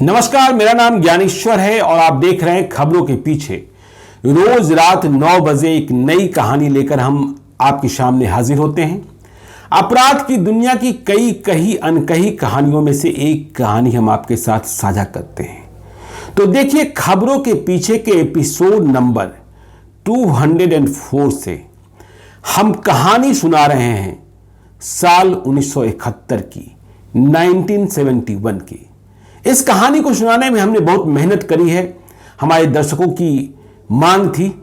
नमस्कार, मेरा नाम ज्ञानेश्वर है और आप देख रहे हैं खबरों के पीछे। रोज रात 9 बजे एक नई कहानी लेकर हम आपके सामने हाजिर होते हैं। अपराध की दुनिया की कई कही अनकही कहानियों में से एक कहानी हम आपके साथ साझा करते हैं। तो देखिए, खबरों के पीछे के एपिसोड नंबर 204 से हम कहानी सुना रहे हैं साल 1971 की, 1971 की। इस कहानी को सुनाने में हमने बहुत मेहनत करी है। हमारे दर्शकों की मांग थी।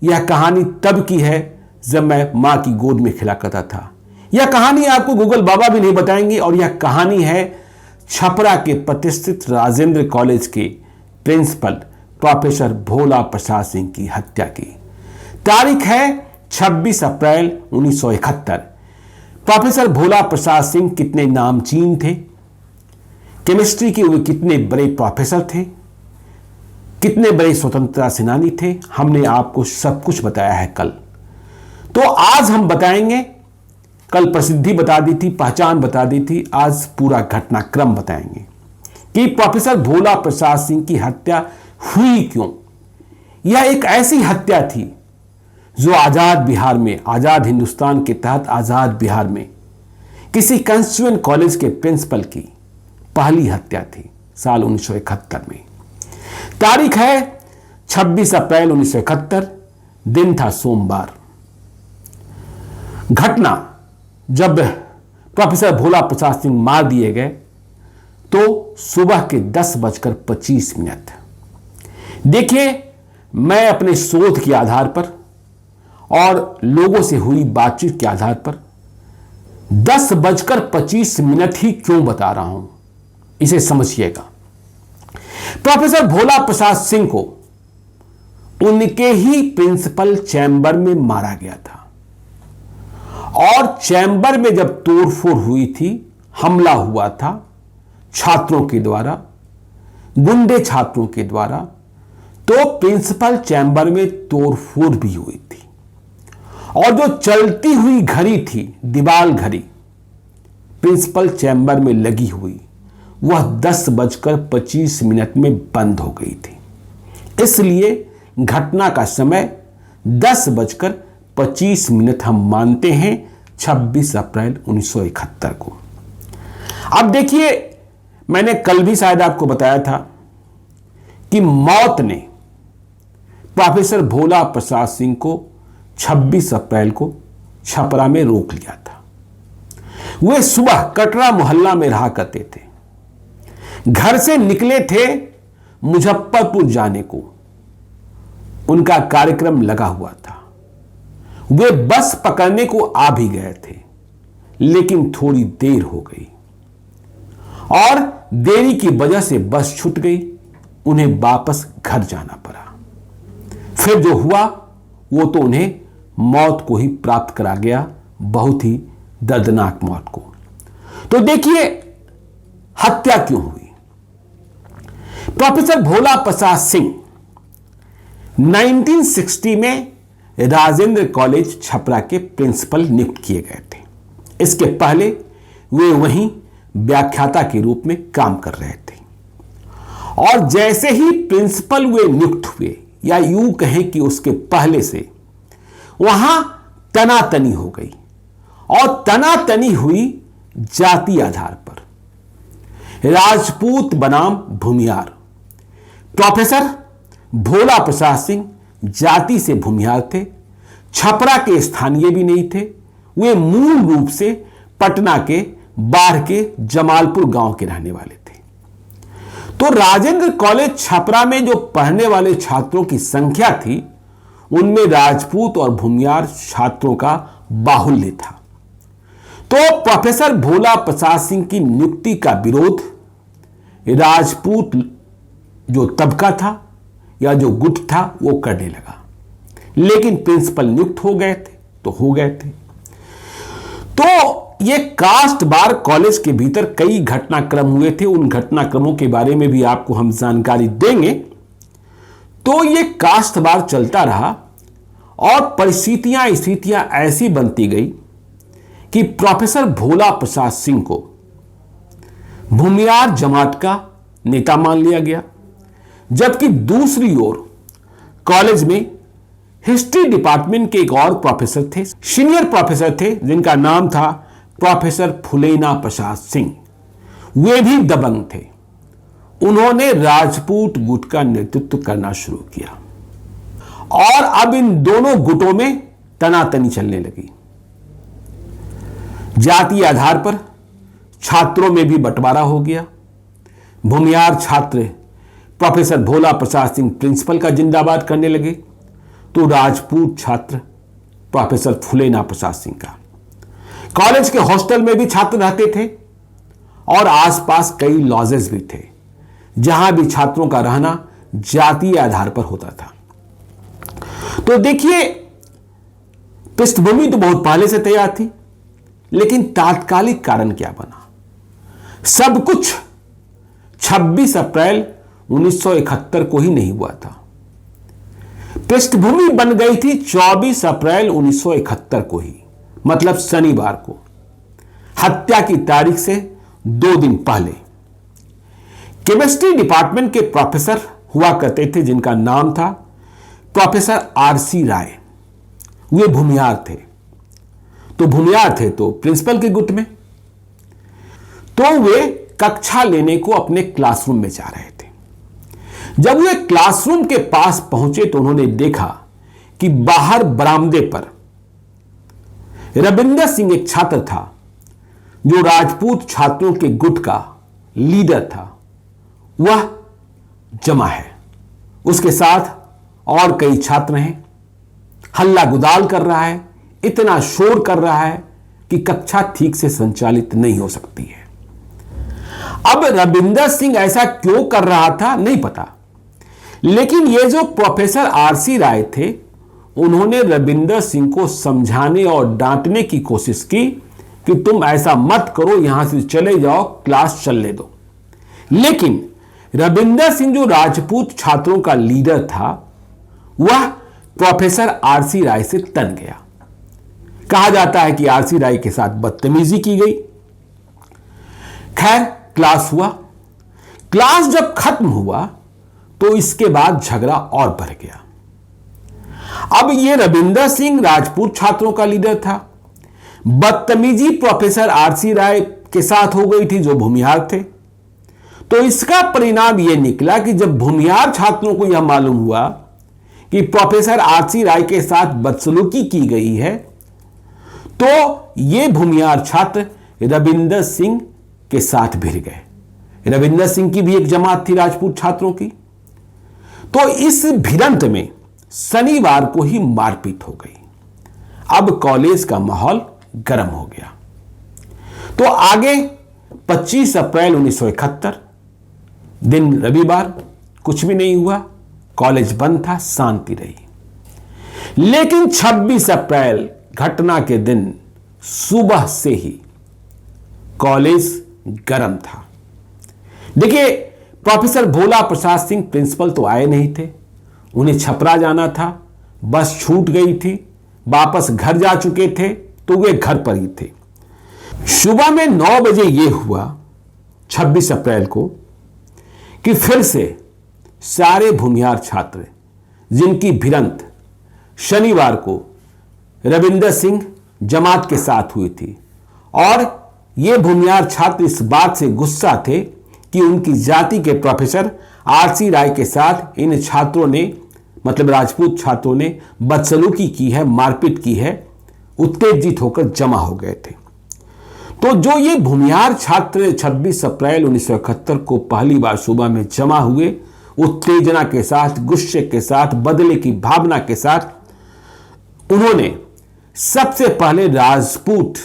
यह कहानी तब की है जब मैं मां की गोद में खिला करता था। यह कहानी आपको गूगल बाबा भी नहीं बताएंगे और यह कहानी है छपरा के प्रतिष्ठित राजेंद्र कॉलेज के प्रिंसिपल प्रोफेसर भोला प्रसाद सिंह की हत्या की। तारीख है 26 अप्रैल 1971। प्रोफेसर भोला प्रसाद सिंह कितने नामचीन थे, केमिस्ट्री के वे कितने बड़े प्रोफेसर थे, कितने बड़े स्वतंत्रता सेनानी थे, हमने आपको सब कुछ बताया है कल। तो आज हम बताएंगे। कल प्रसिद्धि बता दी थी, पहचान बता दी थी, आज पूरा घटनाक्रम बताएंगे कि प्रोफेसर भोला प्रसाद सिंह की हत्या हुई क्यों। यह एक ऐसी हत्या थी जो आजाद बिहार में, आजाद हिंदुस्तान के तहत आजाद बिहार में किसी कंस्टिट्यूएंट कॉलेज के प्रिंसिपल की पहली हत्या थी साल 1971 में। तारीख है 26 अप्रैल 1971, दिन था सोमवार। घटना, जब प्रोफेसर भोला प्रसाद सिंह मार दिए गए तो सुबह के 10:25। देखिए, मैं अपने शोध के आधार पर और लोगों से हुई बातचीत के आधार पर 10:25 ही क्यों बता रहा हूं, इसे समझिएगा। प्रोफेसर भोला प्रसाद सिंह को उनके ही प्रिंसिपल चैम्बर में मारा गया था और चैम्बर में जब तोड़फोड़ हुई थी, हमला हुआ था छात्रों के द्वारा, गुंडे छात्रों के द्वारा, तो प्रिंसिपल चैम्बर में तोड़फोड़ भी हुई थी और जो चलती हुई घड़ी थी, दीवार घड़ी प्रिंसिपल चैम्बर में लगी हुई, वह 10:25 में बंद हो गई थी। इसलिए घटना का समय 10:25 हम मानते हैं 26 अप्रैल 1971 को। अब देखिए, मैंने कल भी शायद आपको बताया था कि मौत ने प्रोफेसर भोला प्रसाद सिंह को 26 अप्रैल को छपरा में रोक लिया था। वे सुबह कटरा मोहल्ला में रहा करते थे। घर से निकले थे मुजफ्फरपुर जाने को, उनका कार्यक्रम लगा हुआ था। वे बस पकड़ने को आ भी गए थे, लेकिन थोड़ी देर हो गई और देरी की वजह से बस छूट गई। उन्हें वापस घर जाना पड़ा। फिर जो हुआ वो तो उन्हें मौत को ही प्राप्त करा गया, बहुत ही दर्दनाक मौत को। तो देखिए, हत्या क्यों हुई। प्रोफेसर भोला प्रसाद सिंह 1960 में राजेंद्र कॉलेज छपरा के प्रिंसिपल नियुक्त किए गए थे। इसके पहले वे वहीं व्याख्याता के रूप में काम कर रहे थे और जैसे ही प्रिंसिपल वे नियुक्त हुए, या यूं कहें कि उसके पहले से वहां तनातनी हो गई और तनातनी हुई जाति आधार पर। राजपूत बनाम भूमिहार। प्रोफेसर भोला प्रसाद सिंह जाति से भूमिहार थे, छपरा के स्थानीय भी नहीं थे। वे मूल रूप से पटना के बाढ़ के जमालपुर गांव के रहने वाले थे। तो राजेंद्र कॉलेज छपरा में जो पढ़ने वाले छात्रों की संख्या थी, उनमें राजपूत और भूमिहार छात्रों का बाहुल्य था। तो प्रोफेसर भोला प्रसाद सिंह की नियुक्ति का विरोध राजपूत जो तबका था या जो गुट था वो करने लगा, लेकिन प्रिंसिपल नियुक्त हो गए थे तो हो गए थे। तो ये कास्ट बार कॉलेज के भीतर कई घटनाक्रम हुए थे। उन घटनाक्रमों के बारे में भी आपको हम जानकारी देंगे। तो ये कास्ट बार चलता रहा और परिस्थितियां स्थितियां ऐसी बनती गई कि प्रोफेसर भोला प्रसाद सिंह को भूमियार जमात का नेता मान लिया गया, जबकि दूसरी ओर कॉलेज में हिस्ट्री डिपार्टमेंट के एक और प्रोफेसर थे, सीनियर प्रोफेसर थे, जिनका नाम था प्रोफेसर फुलेना प्रसाद सिंह। वे भी दबंग थे। उन्होंने राजपूत गुट का नेतृत्व करना शुरू किया और अब इन दोनों गुटों में तनातनी चलने लगी। जातीय आधार पर छात्रों में भी बंटवारा हो गया। भूमिहार छात्र प्रोफेसर भोला प्रसाद सिंह प्रिंसिपल का जिंदाबाद करने लगे, तो राजपूत छात्र प्रोफेसर फुलेना प्रसाद सिंह का। कॉलेज के हॉस्टल में भी छात्र रहते थे और आसपास कई लॉजेस भी थे, जहां भी छात्रों का रहना जातीय आधार पर होता था। तो देखिए, पृष्ठभूमि तो बहुत पहले से तैयार थी, लेकिन तात्कालिक कारण क्या बना? सब कुछ 26 अप्रैल 1971 को ही नहीं हुआ था। पृष्ठभूमि बन गई थी 24 अप्रैल 1971 को ही, मतलब शनिवार को, हत्या की तारीख से 2 दिन पहले। केमिस्ट्री डिपार्टमेंट के प्रोफेसर हुआ करते थे, जिनका नाम था प्रोफेसर आरसी राय। वे भूमिहार थे, तो भूमिहार थे तो प्रिंसिपल के गुट में। तो वे कक्षा लेने को अपने क्लासरूम में जा रहे थे। जब वे क्लासरूम के पास पहुंचे तो उन्होंने देखा कि बाहर बरामदे पर रविंदर सिंह, एक छात्र था जो राजपूत छात्रों के गुट का लीडर था, वह जमा है। उसके साथ और कई छात्र हैं। हल्ला गुदाल कर रहा है, इतना शोर कर रहा है कि कक्षा ठीक से संचालित नहीं हो सकती है। अब रविंदर सिंह ऐसा क्यों कर रहा था नहीं पता, लेकिन ये जो प्रोफेसर आरसी राय थे, उन्होंने रविंदर सिंह को समझाने और डांटने की कोशिश की कि तुम ऐसा मत करो, यहां से चले जाओ, क्लास चलने दो। लेकिन रविंदर सिंह जो राजपूत छात्रों का लीडर था, वह प्रोफेसर आरसी राय से तन गया। कहा जाता है कि आरसी राय के साथ बदतमीजी की गई। खैर, क्लास हुआ। क्लास जब खत्म हुआ तो इसके बाद झगड़ा और बढ़ गया। अब ये रविंदर सिंह राजपूत छात्रों का लीडर था, बदतमीजी प्रोफेसर आरसी राय के साथ हो गई थी जो भूमिहार थे। तो इसका परिणाम यह निकला कि जब भूमिहार छात्रों को यह मालूम हुआ कि प्रोफेसर आरसी राय के साथ बदसलूकी की गई है, तो ये भूमिहार छात्र रविंदर सिंह के साथ भिड़ गए। रविंदर सिंह की भी एक जमात थी राजपूत छात्रों की। तो इस भिड़ंत में शनिवार को ही मारपीट हो गई। अब कॉलेज का माहौल गर्म हो गया। तो आगे 25 अप्रैल 1971 दिन रविवार, कुछ भी नहीं हुआ, कॉलेज बंद था, शांति रही। लेकिन 26 अप्रैल घटना के दिन सुबह से ही कॉलेज गर्म था। देखिए, प्रोफेसर भोला प्रसाद सिंह प्रिंसिपल तो आए नहीं थे, उन्हें छपरा जाना था, बस छूट गई थी, वापस घर जा चुके थे, तो वे घर पर ही थे। सुबह में 9 बजे यह हुआ 26 अप्रैल को कि फिर से सारे भूमिहार छात्र, जिनकी भिड़ंत शनिवार को रविंदर सिंह जमात के साथ हुई थी, और ये भूमिहार छात्र इस बात से गुस्सा थे कि उनकी जाति के प्रोफेसर आरसी राय के साथ इन छात्रों ने, मतलब राजपूत छात्रों ने बदसलूकी की है, मारपीट की है, उत्तेजित होकर जमा हो गए थे। तो जो ये भूमिहार छात्र 26 अप्रैल 1971 को पहली बार सुबह में जमा हुए, उत्तेजना के साथ, गुस्से के साथ, बदले की भावना के साथ, उन्होंने सबसे पहले राजपूत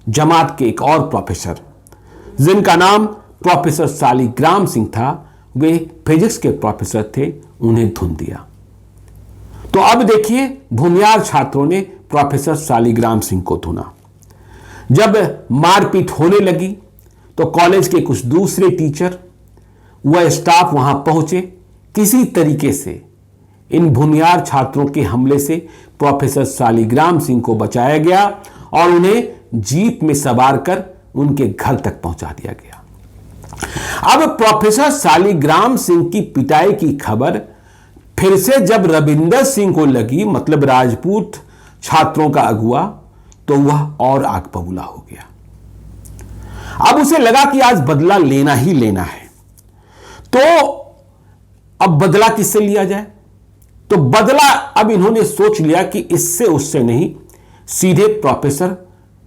जमात के एक और प्रोफेसर, जिनका नाम प्रोफेसर सालीग्राम सिंह था, वे फिजिक्स के प्रोफेसर थे, उन्हें धुन दिया। तो अब देखिए, भूमिहार छात्रों ने प्रोफेसर सालीग्राम सिंह को धुना। जब मारपीट होने लगी तो कॉलेज के कुछ दूसरे टीचर व स्टाफ वहां पहुंचे। किसी तरीके से इन भूमिहार छात्रों के हमले से प्रोफेसर सालीग्राम सिंह को बचाया गया और उन्हें जीप में सवार कर उनके घर तक पहुंचा दिया गया। अब प्रोफेसर शालिग्राम सिंह की पिटाई की खबर फिर से जब रविंदर सिंह को लगी, मतलब राजपूत छात्रों का अगुआ, तो वह और आग बबूला हो गया। अब उसे लगा कि आज बदला लेना ही लेना है। तो अब बदला किससे लिया जाए? तो बदला अब इन्होंने सोच लिया कि इससे उससे नहीं, सीधे प्रोफेसर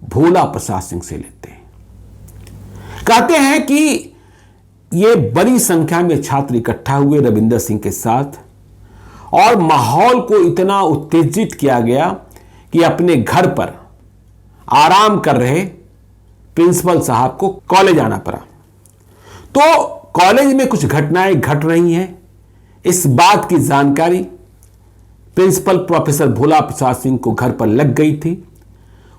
भोला प्रसाद सिंह से लेते हैं। कहते हैं कि ये बड़ी संख्या में छात्र इकट्ठा हुए रविंदर सिंह के साथ, और माहौल को इतना उत्तेजित किया गया कि अपने घर पर आराम कर रहे प्रिंसिपल साहब को कॉलेज आना पड़ा। तो कॉलेज में कुछ घटनाएं घट रही हैं, इस बात की जानकारी प्रिंसिपल प्रोफेसर भोला प्रसाद सिंह को घर पर लग गई थी।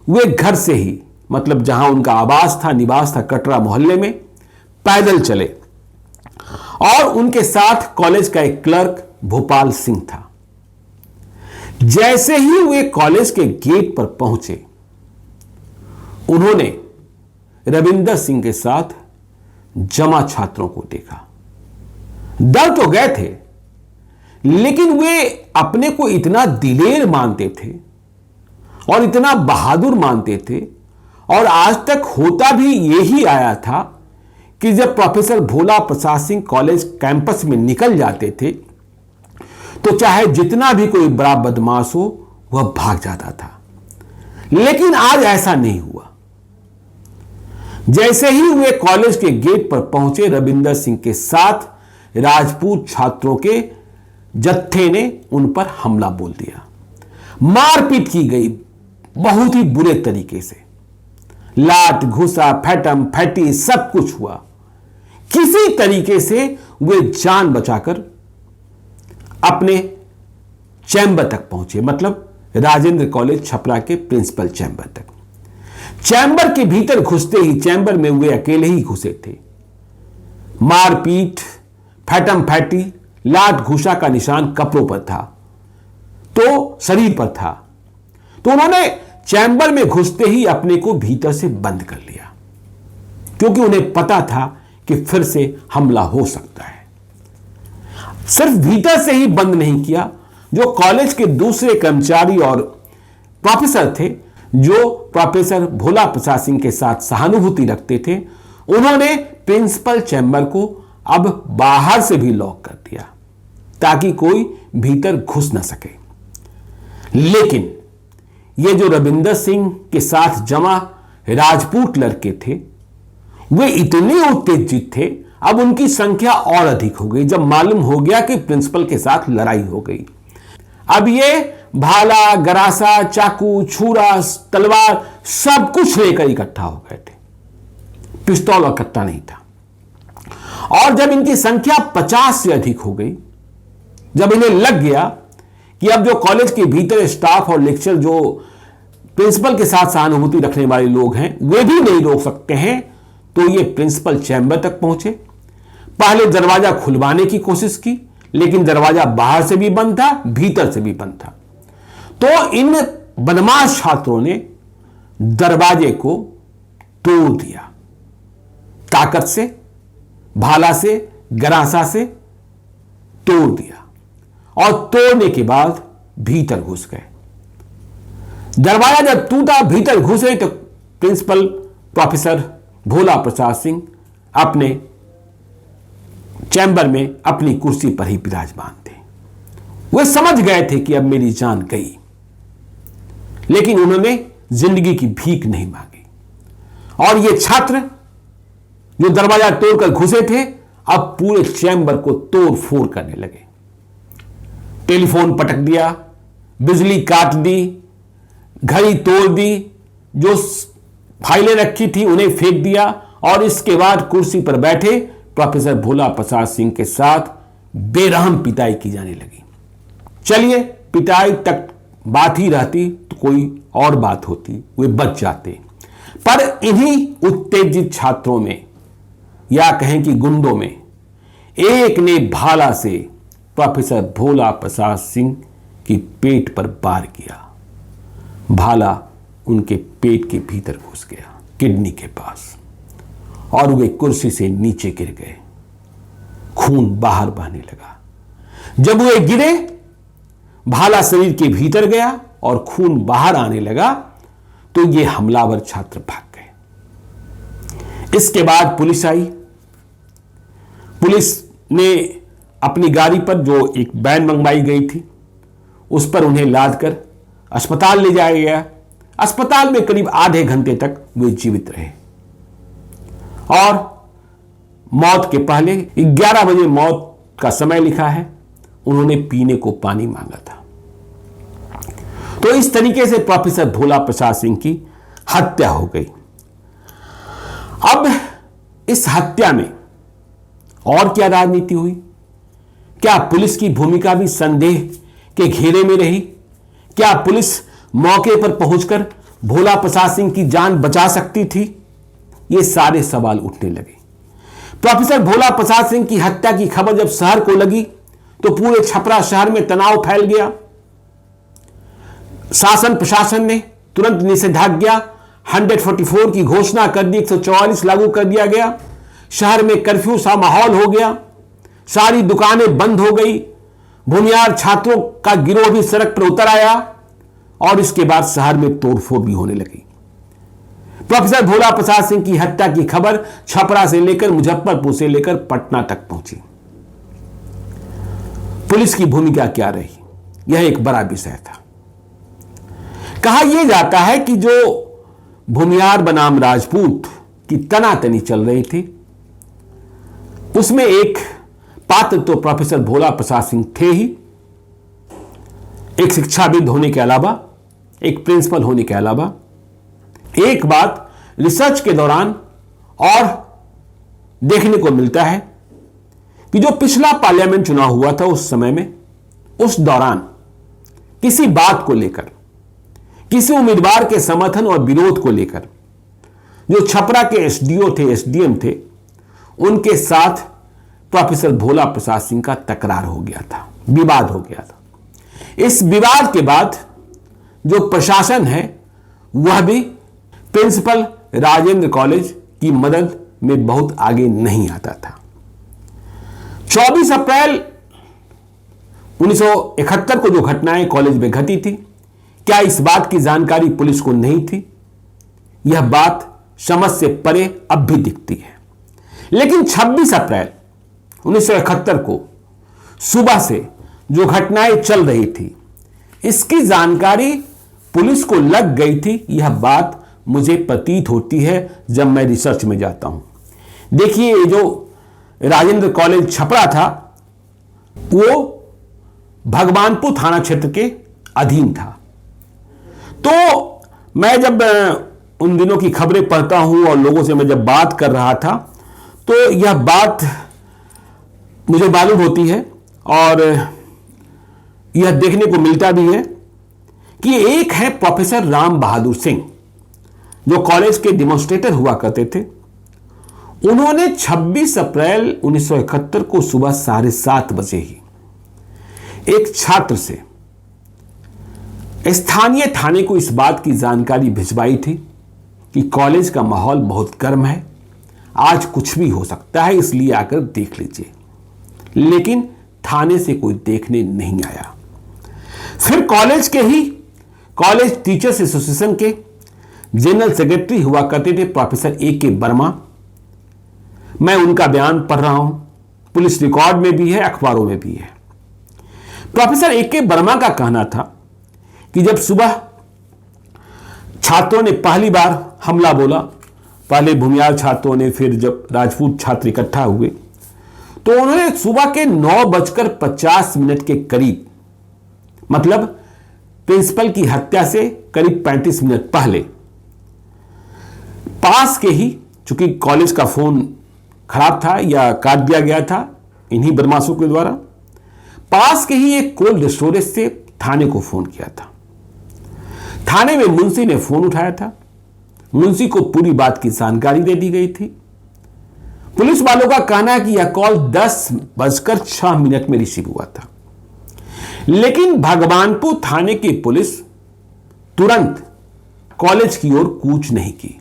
वे घर से ही, मतलब जहां उनका आवास था, निवास था कटरा मोहल्ले में, पैदल चले, और उनके साथ कॉलेज का एक क्लर्क भोपाल सिंह था। जैसे ही वे कॉलेज के गेट पर पहुंचे, उन्होंने रविंदर सिंह के साथ जमा छात्रों को देखा। डर तो गए थे, लेकिन वे अपने को इतना दिलेर मानते थे और इतना बहादुर मानते थे, और आज तक होता भी यही आया था कि जब प्रोफेसर भोला प्रसाद सिंह कॉलेज कैंपस में निकल जाते थे तो चाहे जितना भी कोई बड़ा बदमाश हो वह भाग जाता था। लेकिन आज ऐसा नहीं हुआ। जैसे ही वे कॉलेज के गेट पर पहुंचे, रविंदर सिंह के साथ राजपूत छात्रों के जत्थे ने उन पर हमला बोल दिया। मारपीट की गई बहुत ही बुरे तरीके से, लात घुसा, फैटम फैटी सब कुछ हुआ। किसी तरीके से वे जान बचाकर अपने चैम्बर तक पहुंचे, मतलब राजेंद्र कॉलेज छपरा के प्रिंसिपल चैम्बर तक। चैम्बर के भीतर घुसते ही, चैम्बर में वे अकेले ही घुसे थे, मारपीट, फैटम फैटी, लात घुसा का निशान कपड़ों पर था, तो शरीर पर था। तो उन्होंने चैम्बर में घुसते ही अपने को भीतर से बंद कर लिया, क्योंकि उन्हें पता था कि फिर से हमला हो सकता है। सिर्फ भीतर से ही बंद नहीं किया, जो कॉलेज के दूसरे कर्मचारी और प्रोफेसर थे, जो प्रोफेसर भोला प्रसाद सिंह के साथ सहानुभूति रखते थे, उन्होंने प्रिंसिपल चैम्बर को अब बाहर से भी लॉक कर दिया ताकि कोई भीतर घुस न सके। लेकिन ये जो रविंदर सिंह के साथ जमा राजपूत लड़के थे, वे इतने उत्तेजित थे, अब उनकी संख्या और अधिक हो गई जब मालूम हो गया कि प्रिंसिपल के साथ लड़ाई हो गई। अब ये भाला, गरासा, चाकू, छुरा, तलवार सब कुछ लेकर इकट्ठा हो गए थे। पिस्तौल और कट्टा नहीं था। और जब इनकी संख्या 50 से अधिक हो गई, जब इन्हें लग गया कि अब जो कॉलेज के भीतर स्टाफ और लेक्चर जो प्रिंसिपल के साथ सहानुभूति रखने वाले लोग हैं, वे भी नहीं रोक सकते हैं, तो ये प्रिंसिपल चैम्बर तक पहुंचे। पहले दरवाजा खुलवाने की कोशिश की, लेकिन दरवाजा बाहर से भी बंद था, भीतर से भी बंद था। तो इन बदमाश छात्रों ने दरवाजे को तोड़ दिया, ताकत से, भाला से, गरासा से तोड़ दिया, और तोड़ने के बाद भीतर घुस गए। दरवाजा जब टूटा, भीतर घुसे, तो प्रिंसिपल प्रोफेसर भोला प्रसाद सिंह अपने चैम्बर में अपनी कुर्सी पर ही विराजमान थे। वे समझ गए थे कि अब मेरी जान गई, लेकिन उन्होंने जिंदगी की भीख नहीं मांगी। और ये छात्र जो दरवाजा तोड़कर घुसे थे, अब पूरे चैम्बर को तोड़ फोड़ करने लगे। टेलीफोन पटक दिया, बिजली काट दी, घड़ी तोड़ दी, जो फाइलें रखी थी उन्हें फेंक दिया, और इसके बाद कुर्सी पर बैठे प्रोफेसर भोला प्रसाद सिंह के साथ बेरहम पिटाई की जाने लगी। चलिए, पिटाई तक बात ही रहती तो कोई और बात होती, वे बच जाते। पर इन्हीं उत्तेजित छात्रों में, या कहें कि गुंडों में, एक ने भाला से प्रोफेसर भोला प्रसाद सिंह की पेट पर वार किया। भाला उनके पेट के भीतर घुस गया, किडनी के पास, और वे कुर्सी से नीचे गिर गए। खून बाहर बहने लगा। जब वे गिरे, भाला शरीर के भीतर गया और खून बाहर आने लगा, तो ये हमलावर छात्र भाग गए। इसके बाद पुलिस आई। पुलिस ने अपनी गाड़ी पर जो एक वैन मंगवाई गई थी, उस पर उन्हें लादकर अस्पताल ले जाया गया। अस्पताल में करीब आधे घंटे तक वे जीवित रहे और मौत के पहले 11 बजे मौत का समय लिखा है, उन्होंने पीने को पानी मांगा था। तो इस तरीके से प्रोफेसर भोला प्रसाद सिंह की हत्या हो गई। अब इस हत्या में और क्या राजनीति हुई? क्या पुलिस की भूमिका भी संदेह के घेरे में रही? क्या पुलिस मौके पर पहुंचकर भोला प्रसाद सिंह की जान बचा सकती थी? ये सारे सवाल उठने लगे। प्रोफेसर भोला प्रसाद सिंह की हत्या की खबर जब शहर को लगी, तो पूरे छपरा शहर में तनाव फैल गया। शासन प्रशासन ने तुरंत निषेधाज्ञा 144 की घोषणा कर दी, 144 लागू कर दिया गया। शहर में कर्फ्यू सा माहौल हो गया। सारी दुकानें बंद हो गई। भूमिहार छात्रों का गिरोह भी सड़क पर उतर आया और इसके बाद शहर में तोड़फोड़ भी होने लगी। प्रोफेसर भोला प्रसाद सिंह की हत्या की खबर छपरा से लेकर मुजफ्फरपुर से लेकर पटना तक पहुंची। पुलिस की भूमिका क्या रही, यह एक बड़ा विषय था। कहा यह जाता है कि जो भूमिहार बनाम राजपूत की तनातनी चल रही थी, उसमें एक पात्र तो प्रोफेसर भोला प्रसाद सिंह थे ही, एक शिक्षाविद होने के अलावा, एक प्रिंसिपल होने के अलावा। एक बात रिसर्च के दौरान और देखने को मिलता है कि जो पिछला पार्लियामेंट चुनाव हुआ था उस समय में, उस दौरान किसी बात को लेकर, किसी उम्मीदवार के समर्थन और विरोध को लेकर जो छपरा के एसडीओ थे, एसडीएम थे, उनके साथ प्रोफेसर भोला प्रसाद सिंह का तकरार हो गया था, विवाद हो गया था। इस विवाद के बाद जो प्रशासन है वह भी प्रिंसिपल राजेंद्र कॉलेज की मदद में बहुत आगे नहीं आता था। 24 अप्रैल 1971 को जो घटनाएं कॉलेज में घटी थी, क्या इस बात की जानकारी पुलिस को नहीं थी? यह बात समझ से परे अब भी दिखती है। लेकिन 26 अप्रैल 1971 को सुबह से जो घटनाएं चल रही थी, इसकी जानकारी पुलिस को लग गई थी। यह बात मुझे प्रतीत होती है जब मैं रिसर्च में जाता हूं। देखिए, ये जो राजेंद्र कॉलेज छपरा था, वो भगवानपुर थाना क्षेत्र के अधीन था। तो मैं जब उन दिनों की खबरें पढ़ता हूं और लोगों से मैं जब बात कर रहा था, तो यह बात मुझे मालूम होती है और यह देखने को मिलता भी है कि एक है प्रोफेसर राम बहादुर सिंह, जो कॉलेज के डेमोन्स्ट्रेटर हुआ करते थे। उन्होंने 26 अप्रैल 1971 को सुबह 7:30 बजे ही एक छात्र से स्थानीय थाने को इस बात की जानकारी भिजवाई थी कि कॉलेज का माहौल बहुत गर्म है, आज कुछ भी हो सकता है, इसलिए आकर देख लीजिए। लेकिन थाने से कोई देखने नहीं आया। फिर कॉलेज टीचर्स एसोसिएशन के जनरल सेक्रेटरी हुआ करते थे प्रोफेसर ए.के. वर्मा। मैं उनका बयान पढ़ रहा हूं, पुलिस रिकॉर्ड में भी है, अखबारों में भी है। Professor A K. वर्मा का कहना था कि जब सुबह छात्रों ने पहली बार हमला बोला, पहले भूमिहार छात्रों ने, फिर जब राजपूत छात्र इकट्ठा हुए, तो उन्होंने सुबह के 9:50 के करीब, मतलब प्रिंसिपल की हत्या से करीब 35 मिनट पहले, पास के ही, चूंकि कॉलेज का फोन खराब था या काट दिया गया था इन्हीं बदमाशों के द्वारा, पास के ही एक कोल्ड स्टोरेज से थाने को फोन किया था। थाने में मुंशी ने फोन उठाया था। मुंशी को पूरी बात की जानकारी दे दी गई थी। पुलिस वालों का कहना है कि यह कॉल 10:06 में रिसीव हुआ था। लेकिन भगवानपुर थाने की पुलिस तुरंत कॉलेज की ओर कूच नहीं की।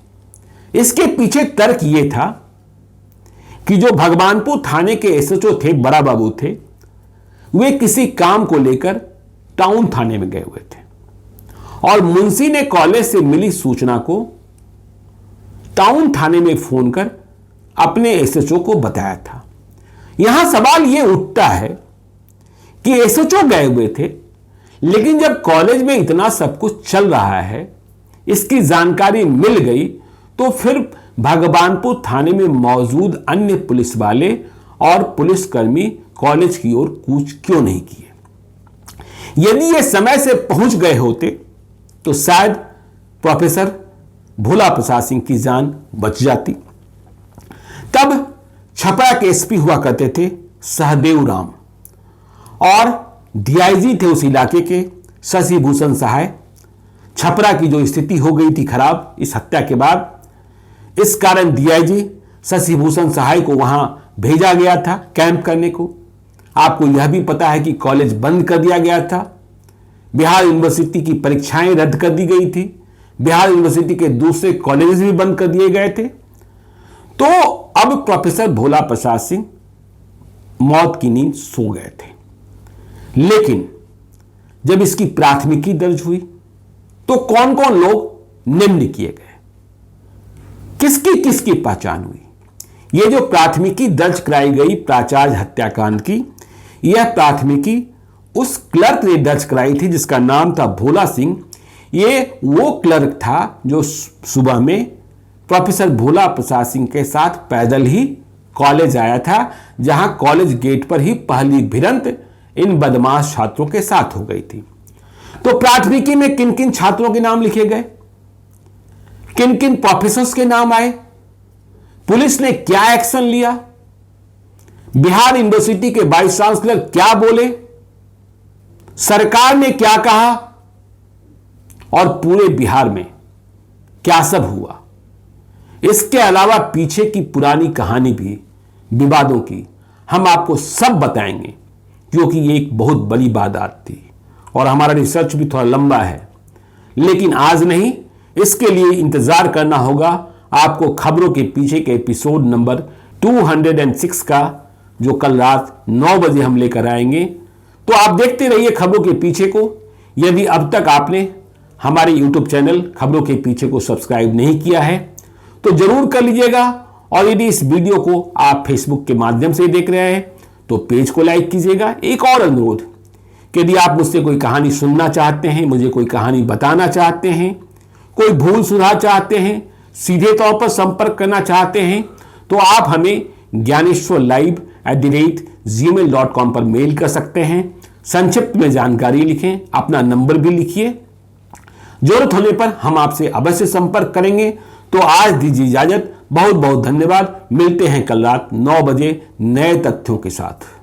इसके पीछे तर्क यह था कि जो भगवानपुर थाने के एसएचओ थे, बड़ा बाबू थे, वे किसी काम को लेकर टाउन थाने में गए हुए थे और मुंशी ने कॉलेज से मिली सूचना को टाउन थाने में फोन कर अपने एसएचओ को बताया था। यहां सवाल यह उठता है कि एसएचओ गए हुए थे, लेकिन जब कॉलेज में इतना सब कुछ चल रहा है, इसकी जानकारी मिल गई, तो फिर भगवानपुर थाने में मौजूद अन्य पुलिस वाले और पुलिसकर्मी कॉलेज की ओर कूच क्यों नहीं किए? यदि ये समय से पहुंच गए होते तो शायद प्रोफेसर भोला प्रसाद सिंह की जान बच जाती। तब छपरा के एसपी हुआ करते थे सहदेव राम और डीआईजी थे उस इलाके के शशि भूषण सहाय। छपरा की जो स्थिति हो गई थी खराब इस हत्या के बाद, इस कारण डीआईजी शशि भूषण सहाय को वहां भेजा गया था कैंप करने को। आपको यह भी पता है कि कॉलेज बंद कर दिया गया था, बिहार यूनिवर्सिटी की परीक्षाएं रद्द कर दी गई थी, बिहार यूनिवर्सिटी के दूसरे कॉलेजेस भी बंद कर दिए गए थे। तो अब प्रोफेसर भोला प्रसाद सिंह मौत की नींद सो गए थे। लेकिन जब इसकी प्राथमिकी दर्ज हुई तो कौन कौन लोग निम्न किए गए, किसकी पहचान हुई? यह जो प्राथमिकी दर्ज कराई गई प्राचार्य हत्याकांड की, यह प्राथमिकी उस क्लर्क ने दर्ज कराई थी जिसका नाम था भोला सिंह। ये वो क्लर्क था जो सुबह में प्रोफेसर भोला प्रसाद सिंह के साथ पैदल ही कॉलेज आया था, जहां कॉलेज गेट पर ही पहली भिड़ंत इन बदमाश छात्रों के साथ हो गई थी। तो प्राथमिकी में किन किन छात्रों के नाम लिखे गए, किन किन प्रोफेसर्स के नाम आए, पुलिस ने क्या एक्शन लिया, बिहार यूनिवर्सिटी के वाइस चांसलर क्या बोले, सरकार ने क्या कहा और पूरे बिहार में क्या सब हुआ, इसके अलावा पीछे की पुरानी कहानी भी, विवादों की, हम आपको सब बताएंगे, क्योंकि ये एक बहुत बड़ी वारदात थी और हमारा रिसर्च भी थोड़ा लंबा है। लेकिन आज नहीं, इसके लिए इंतजार करना होगा आपको खबरों के पीछे के एपिसोड नंबर 206 का, जो कल रात 9 बजे हम लेकर आएंगे। तो आप देखते रहिए खबरों के पीछे को। यदि अब तक आपने हमारे YouTube चैनल खबरों के पीछे को सब्सक्राइब नहीं किया है तो जरूर कर लीजिएगा, और यदि इस वीडियो को आप फेसबुक के माध्यम से देख रहे हैं तो पेज को लाइक कीजिएगा। एक और अनुरोध कि यदि आप मुझसे कोई कहानी सुनना चाहते हैं, मुझे कोई कहानी बताना चाहते हैं, कोई भूल सुधार चाहते हैं, सीधे तौर पर संपर्क करना चाहते हैं, तो आप हमें gyaneshwarlive@gmail.com पर मेल कर सकते हैं। संक्षिप्त में जानकारी लिखें, अपना नंबर भी लिखिए, जरूरत होने पर हम आपसे अवश्य संपर्क करेंगे। तो आज दीजिए इजाजत, बहुत बहुत धन्यवाद। मिलते हैं कल रात 9 बजे नए तथ्यों के साथ।